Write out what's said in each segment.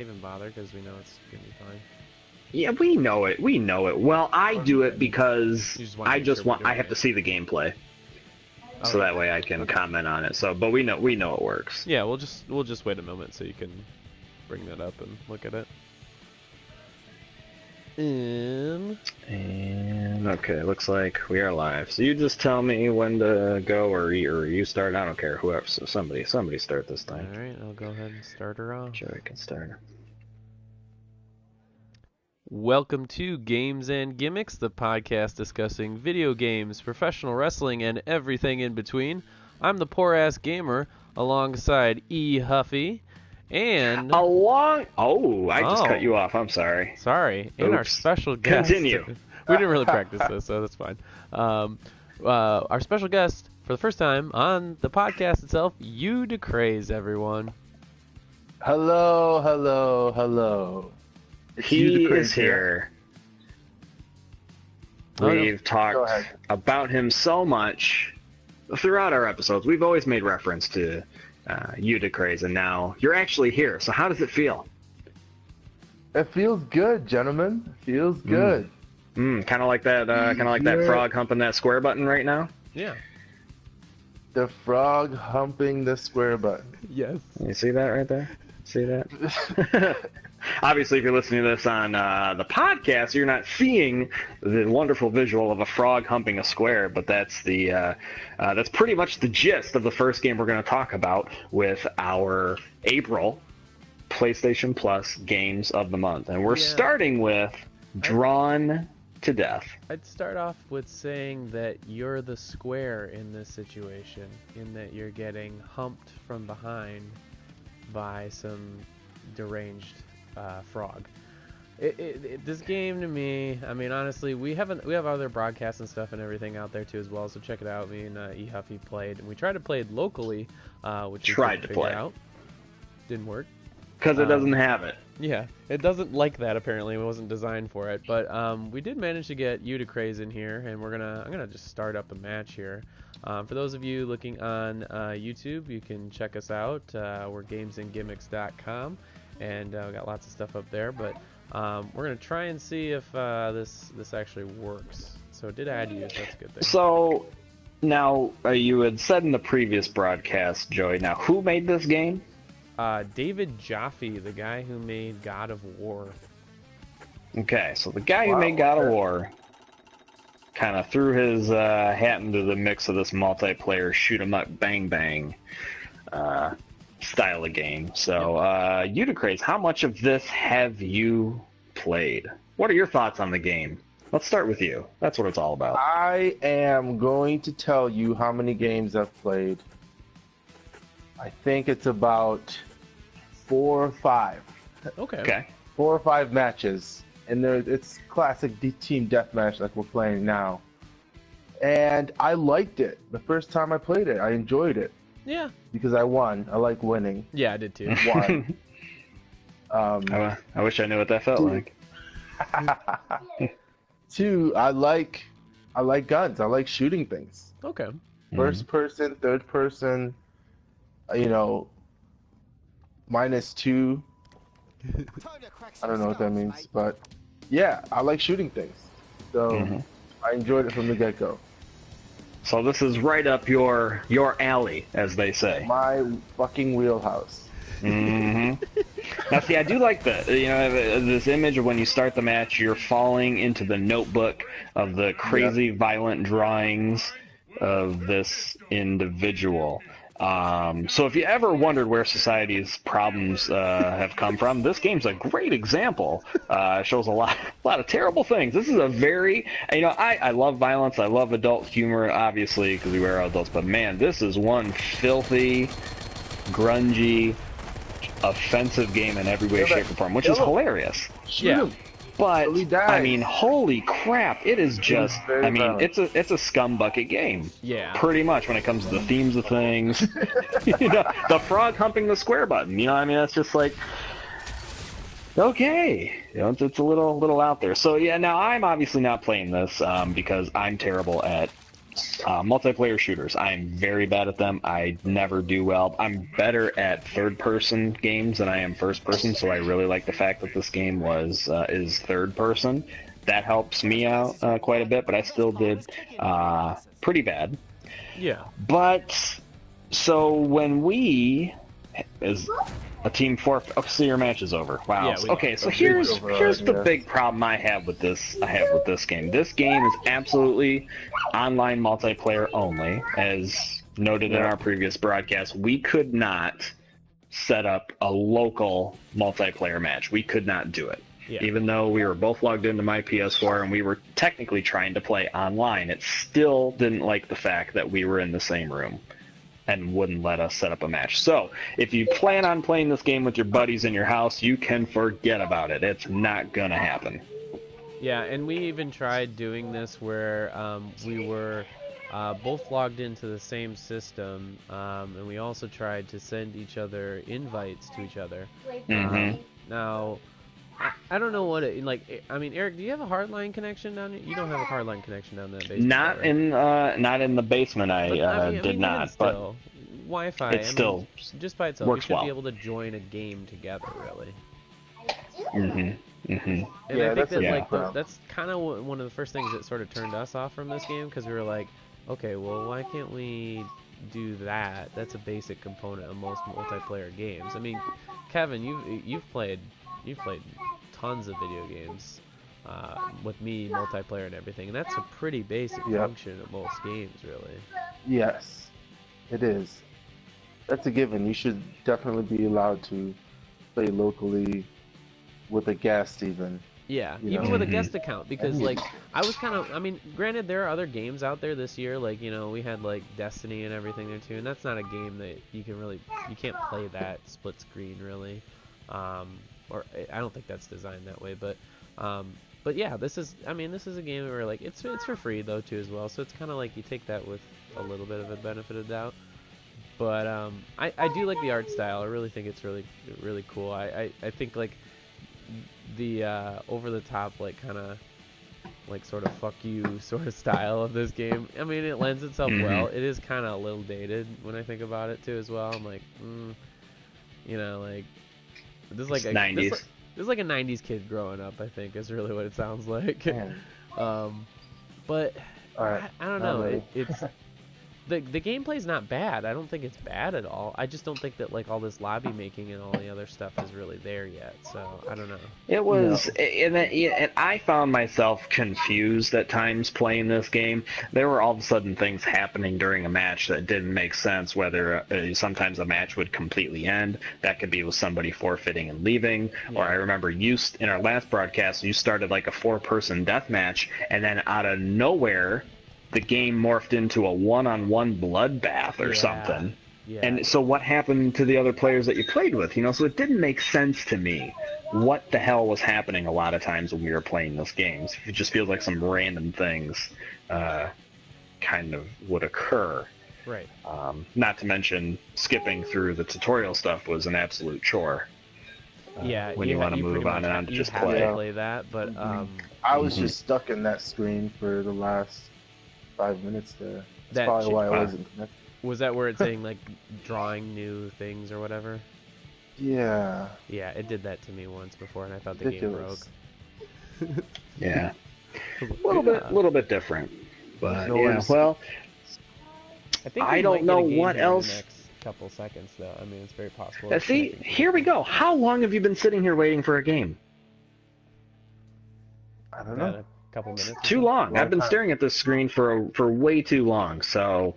Even bother because we know it's gonna be fine. Yeah, we know it. We know it. Well, I do it because I have to see the gameplay, so that way I can comment on it. So, but we know it works. Yeah, we'll just wait a moment so you can bring that up and look at it. And okay, looks like we are live. So you just tell me when to go, or you start. I don't care. Whoever. So somebody start this thing. All right, I'll go ahead and start her off. Joey can start. Welcome to Games and Gimmicks, the podcast discussing video games, professional wrestling, and everything in between. I'm the poor-ass gamer, alongside E. Huffy, and... I just cut you off. I'm sorry. Sorry. And our special guest... Continue. We didn't really practice this, so that's fine. Our special guest, for the first time on the podcast itself, you DeCraze, everyone. Hello, hello, hello. He is here. We've talked about him so much throughout our episodes. We've always made reference to you, DeCraze, and now you're actually here. So how does it feel? It feels good, gentlemen. It feels good. Kind of like that. That frog humping that square button right now. Yeah. The frog humping the square button. Yes. You see that right there? See that? Obviously, if you're listening to this on the podcast, you're not seeing the wonderful visual of a frog humping a square, but that's pretty much the gist of the first game we're going to talk about with our April PlayStation Plus games of the month. And we're starting with Drawn to Death. I'd start off with saying that you're the square in this situation, in that you're getting humped from behind by some deranged frog. This game to me, I mean, honestly, we have other broadcasts and stuff and everything out there too as well, so check it out. Me and E. Huffy played, and we tried to play it locally, which we tried to figure out. Didn't work. Because it doesn't have it. Yeah, it doesn't like that, apparently. It wasn't designed for it, but we did manage to get you DeCraze in here, and I'm gonna just start up a match here. For those of you looking on YouTube, you can check us out. We're gamesandgimmicks.com, and we got lots of stuff up there, but we're going to try and see if this actually works. So it did add you, so that's a good thing. So, now, you had said in the previous broadcast, Joey, now who made this game? David Jaffe, the guy who made God of War. Okay, so the guy who made God of War kind of threw his hat into the mix of this multiplayer shoot 'em up bang bang style of game. So, DeCraze, how much of this have you played? What are your thoughts on the game? Let's start with you. That's what it's all about. I am going to tell you how many games I've played. I think it's about 4 or 5. Okay. 4 or 5 matches. And it's classic team deathmatch like we're playing now. And I liked it. The first time I played it, I enjoyed it. Yeah. Because I won. I like winning. Yeah, I did too. Won. I wish I knew what that felt like. 2, I like guns. I like shooting things. Okay. First person, third person, -2. I don't know what that means, but yeah, I like shooting things. So I enjoyed it from the get-go. So this is right up your alley, as they say. My fucking wheelhouse. Now, see, I do like that. This image of when you start the match, you're falling into the notebook of the crazy, violent drawings of this individual. So if you ever wondered where society's problems have come from, this game's a great example. It shows a lot of terrible things. This is a very, I love violence. I love adult humor, obviously, because we wear adults. But man, this is one filthy, grungy, offensive game in every way, shape, or form, which is hilarious. Yeah. But I mean, holy crap! It is just. I mean, it's a scumbucket game. Yeah. Pretty much when it comes to the themes of things. The frog humping the square button. I mean, it's just like. Okay, it's a little out there. So yeah, now I'm obviously not playing this because I'm terrible at Multiplayer shooters. I am very bad at them. I never do well. I'm better at third-person games than I am first-person, so I really like the fact that this game is third-person. That helps me out quite a bit, but I still did pretty bad. Yeah. But so when we is a team 4, oh, so your match is over. Wow. Yeah, Okay, so here's the big problem I have with this. Game. This game is absolutely online multiplayer only, as noted in our previous broadcast. We could not set up a local multiplayer match. We could not do it. Yeah. Even though we were both logged into my PS4 and we were technically trying to play online, it still didn't like the fact that we were in the same room and wouldn't let us set up a match. So, if you plan on playing this game with your buddies in your house, you can forget about it. It's not gonna happen. Yeah, and we even tried doing this where we were both logged into the same system, and we also tried to send each other invites to each other. Now, I don't know what it like. I mean, Eric, do you have a hardline connection down there? You don't have a hardline connection down that basement. Not in the basement. I did not. But Wi-Fi. It still just by itself, you should be able to join a game together, really. And Yeah, I think that's that's kind of one of the first things that sort of turned us off from this game, because we were like, okay, well, why can't we do that? That's a basic component of most multiplayer games. I mean, Kevin, you've played tons of video games with me, multiplayer and everything, and that's a pretty basic function of most games, really. Yes, it is. That's a given. You should definitely be allowed to play locally with a guest, even. Yeah, You even know? with a guest account, because like I was kind of, I mean, granted there are other games out there this year, like, you know, we had like Destiny and everything there too, and that's not a game that you can't play that split screen really, or I don't think that's designed that way, but yeah, this is a game where like it's for free though too as well, so it's kind of like you take that with a little bit of a benefit of doubt. But I do like the art style. I really think it's really cool. I think like the over the top, like kind of like sort of fuck you sort of style of this game, I mean, it lends itself well. It is kind of a little dated when I think about it too as well. I'm like, you know, like this is like a 90s. This is like a 90s kid growing up, I think, is really what it sounds like. But I don't know. It's the gameplay's not bad. I don't think it's bad at all. I just don't think that like all this lobby making and all the other stuff is really there yet. So I don't know. It was, and I found myself confused at times playing this game. There were all of a sudden things happening during a match that didn't make sense. Whether sometimes a match would completely end. That could be with somebody forfeiting and leaving. Or I remember in our last broadcast, you started like a 4-person death match, and then out of nowhere, the game morphed into a one-on-one bloodbath or something. Yeah. And so what happened to the other players that you played with? You know, so it didn't make sense to me what the hell was happening a lot of times when we were playing those games. It just feels like some random things kind of would occur. Right. Not to mention skipping through the tutorial stuff was an absolute chore. When you want to move on and on to just play. To play that, but I was just stuck in that screen for the last 5 minutes there. That's probably why I wasn't connected. Was that where it's saying like drawing new things or whatever? Yeah. Yeah, it did that to me once before, and I thought the game broke. Yeah. A little bit different, but well. I don't know what else. In the next couple seconds, though. I mean, it's very possible. See, here we go. How long have you been sitting here waiting for a game? I don't know. Couple minutes. Too long. I've been staring at this screen for way too long, so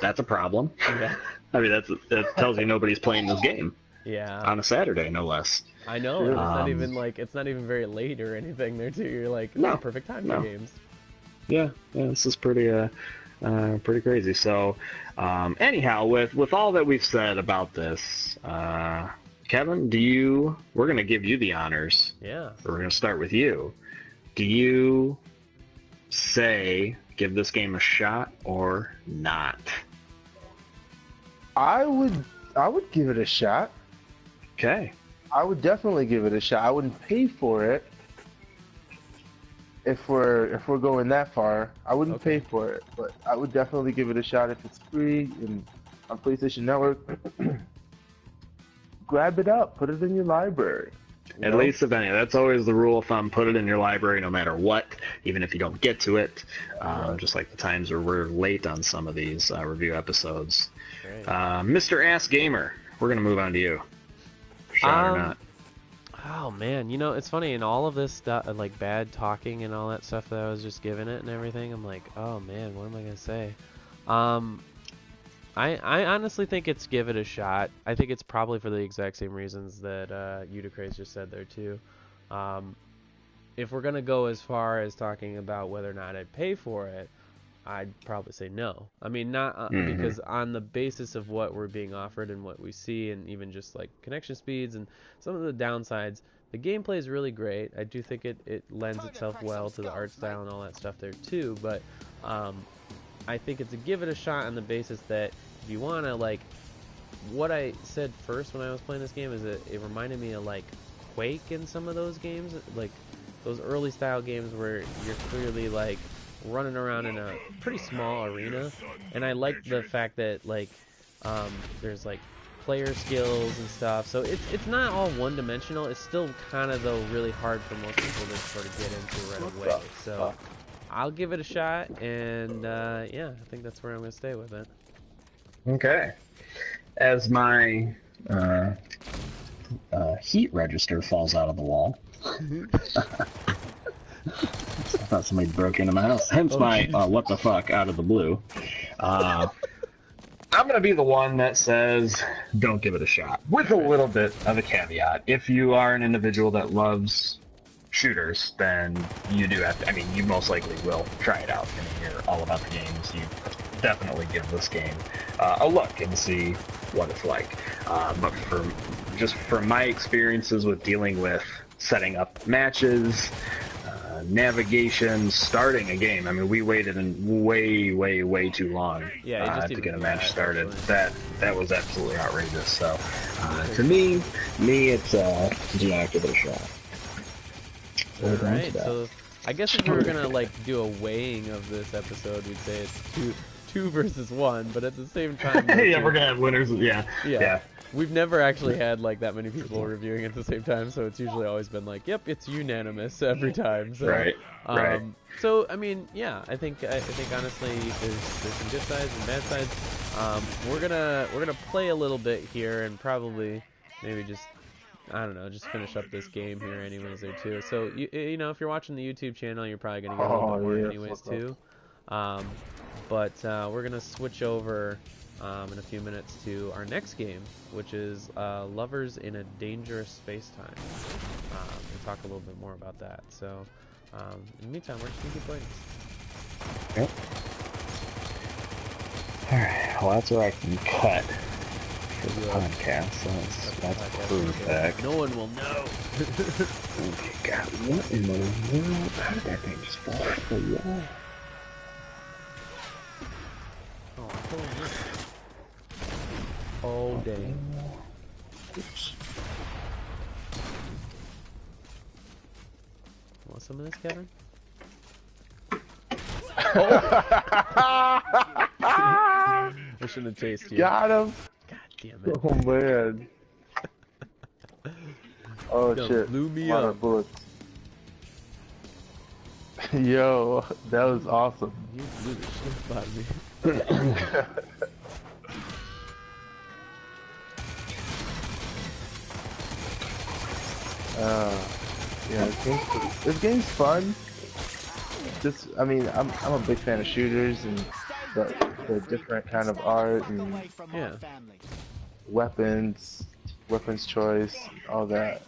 that's a problem. Yeah. I mean, that tells you nobody's playing this game. Yeah. On a Saturday, no less. I know. It's not even like it's not even very late or anything there too. You're like, no, perfect time for games. Yeah, this is pretty crazy. So, anyhow, with all that we've said about this, Kevin, we're gonna give you the honors. Yeah. We're gonna start with you. Do you give this game a shot or not? I would give it a shot. Okay. I would definitely give it a shot. I wouldn't pay for it. if we're going that far, I wouldn't Okay. pay for it, but I would definitely give it a shot if it's free and on PlayStation Network. Grab it up, put it in your library. At least if any. That's always the rule of thumb. Put it in your library no matter what, even if you don't get to it. Just like the times where we're late on some of these review episodes. Great. Mr. Ass Gamer, we're going to move on to you. Shot or not. Oh man, you know, it's funny, in all of this stuff, like bad talking and all that stuff that I was just giving it and everything, I'm like, oh man, what am I gonna say? I honestly think it's give it a shot. I think it's probably for the exact same reasons that Udicraze just said there too. If we're gonna go as far as talking about whether or not I'd pay for it, I'd probably say no. I mean, not because on the basis of what we're being offered and what we see, and even just like connection speeds and some of the downsides, the gameplay is really great. I do think it lends itself well to the art style and all that stuff there too. But I think it's a give it a shot on the basis that if you wanna, like, what I said first when I was playing this game is that it reminded me of like Quake in some of those games, like those early style games where you're clearly like running around in a pretty small arena, and I like the fact that like there's like player skills and stuff, so it's not all one-dimensional. It's still kind of, though, really hard for most people to sort of get into right away. So I'll give it a shot, and yeah, I think that's where I'm gonna stay with it. Okay. As my heat register falls out of the wall. I thought somebody broke into my house. Hence my what the fuck out of the blue. I'm going to be the one that says don't give it a shot. With a little bit of a caveat. If you are an individual that loves shooters, then you do have to, I mean, you most likely will try it out. I mean, you're all about the games. You definitely give this game a look and see what it's like. But from my experiences with dealing with setting up matches, navigation, starting a game. I mean, we waited way too long to get a match started. That was absolutely outrageous. So, to me, it's do not give it a shot. Alright, so I guess if we were gonna like do a weighing of this episode, we'd say it's two versus one, but at the same time, yeah, we're gonna have winners. Yeah. We've never actually had like that many people reviewing at the same time, so it's usually always been like, yep, it's unanimous every time. So, right. So I mean, yeah, I think honestly, there's some good sides and bad sides. We're gonna play a little bit here and probably maybe just, I don't know, just finish up this game here anyways there too. So you know, if you're watching the YouTube channel, you're probably gonna get a little bit more anyways too. But we're gonna switch over in a few minutes to our next game, which is Lovers in a Dangerous Space-Time. We'll talk a little bit more about that. So, in the meantime, we're just gonna keep playing. Yep. Alright, well, that's where I can cut for the podcast, so that's perfect. No one will know. Okay, God, what in the world? How did that thing just fall off the wall? Oh, dang. Oops. Want some of this, Kevin? I shouldn't have tasted you. Got him! God damn it. Oh, man. Oh, shit. Blew me a lot up. of bullets. Yo, that was awesome. You blew the shit out of me. Yeah, this game's fun. Just, I mean, I'm a big fan of shooters and the different kind of art and weapons choice, all that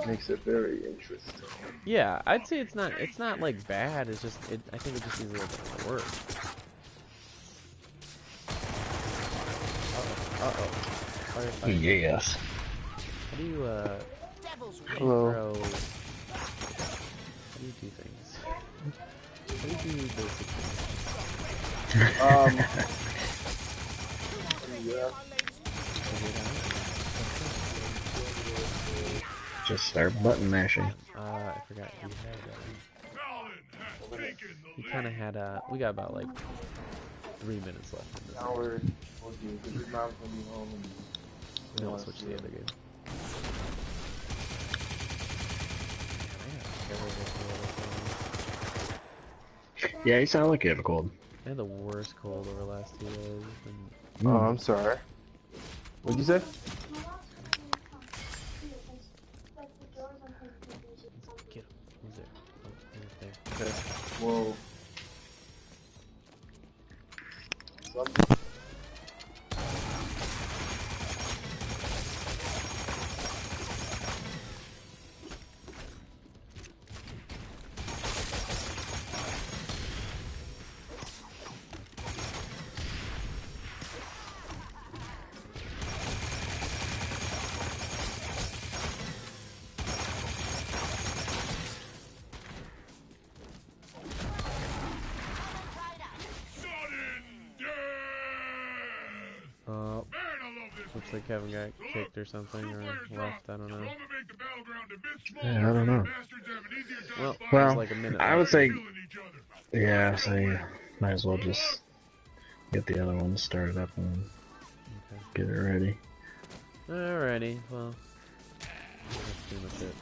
makes it very interesting. Yeah, I'd say it's not like bad. It's just I think it just needs a little bit of work. Uh oh. Yes. How do you Hello. throw? How do you do things? How do you do basic things? Yeah. Just start button mashing. I forgot he had. He kind of had we got about like 3 minutes left in this. Now we'll do because his mom's gonna be home and Then we'll switch to the other game. Yeah, you sound like you have a cold. I had the worst cold over the last 2 days. Oh, I'm sorry. What'd you say? Get him. Who's there? Oh, he's there. Okay. Whoa. Looks like Kevin got kicked or something, or left, I don't know. Yeah, I don't know. Well, Well, like a minute I left. would say, yeah, so you might as well just get the other one started up and get it ready. Alrighty, well, that's pretty much it.